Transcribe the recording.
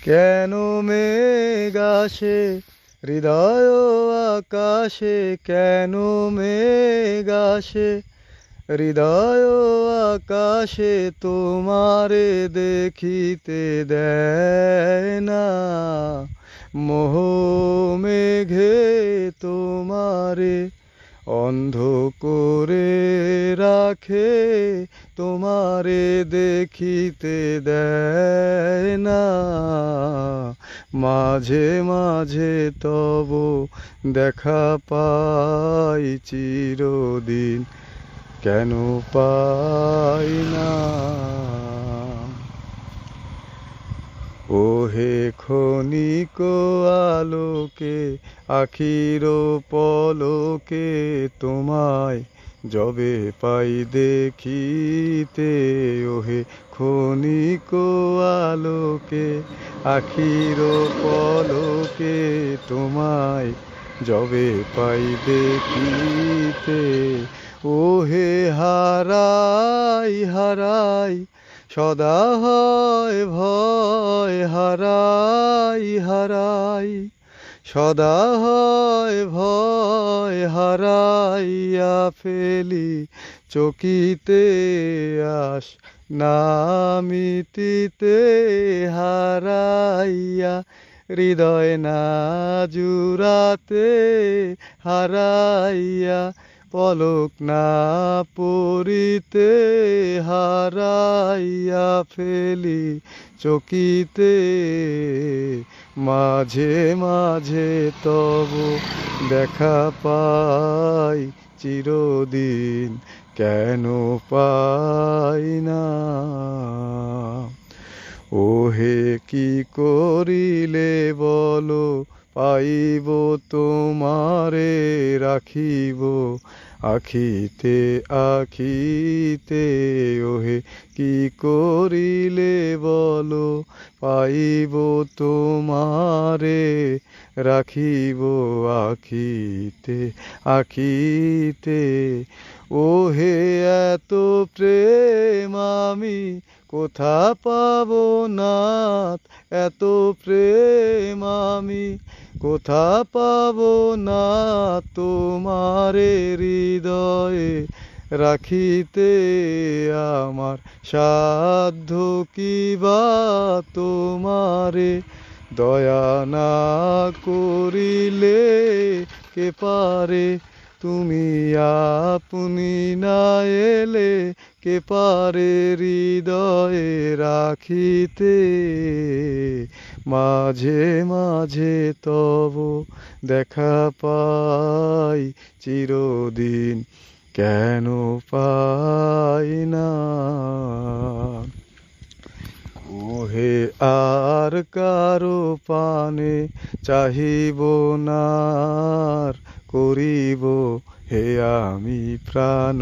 কেন মেঘ আসে হৃদয় আকাশে, কেন মেঘ আসে হৃদয় আকাশে, তোমারে দেখিতে দেয় না। মোহ মেঘে তোমারে অন্ধ করে রাখে, তোমারে দেখিতে দেয় না। মাঝে মাঝে তব দেখা পাই চিরদিন, কেন পাই না। ওহে ক্ষণিক আলোকে আখির পলকে, তোমায় যবে পাই দেখিতে। ওহে ক্ষণিক আলোকে আখির পলকে, তোমায় যবে পাই দেখিতে। ওহে হারাই হারাই সদা হয় ভয়, হারাই হারাই সদা হয় ভয়, হারাইয়া ফেলি চকিতে আস না মিটিতে। হারাইয়া হৃদয় না জুড়াতে, হারাইয়া পলক না পড়িতে, হারাইয়া ফেলি চকিতে। মাঝে মাঝে তব দেখা পাই চিরদিন, কেন পাই না। ওহে কি করিলে বলো পাইব তোমারে, রাখিব আখিতে আখিতে। ওহে কি করিলে বলো পাইব তোমারে, রাখিব আখিতে আখিতে। ওহে এত প্রেম আমি কোথা পাবো নাথ, এত প্রেম আমি কোথা পাবো না। তোমারে হৃদয়ে রাখিতে আমার সাধ্য কি বা, তোমারে দয়া না করিলে কে পারে। তুমি আপনি না এলে কে পারে হৃদয়ে রাখিতে। মাঝে মাঝে তব দেখা পাই চিরদিন, কেন পাই না। ওহে আর কারো পানে চাহিব না, করিব হে আমি প্রাণ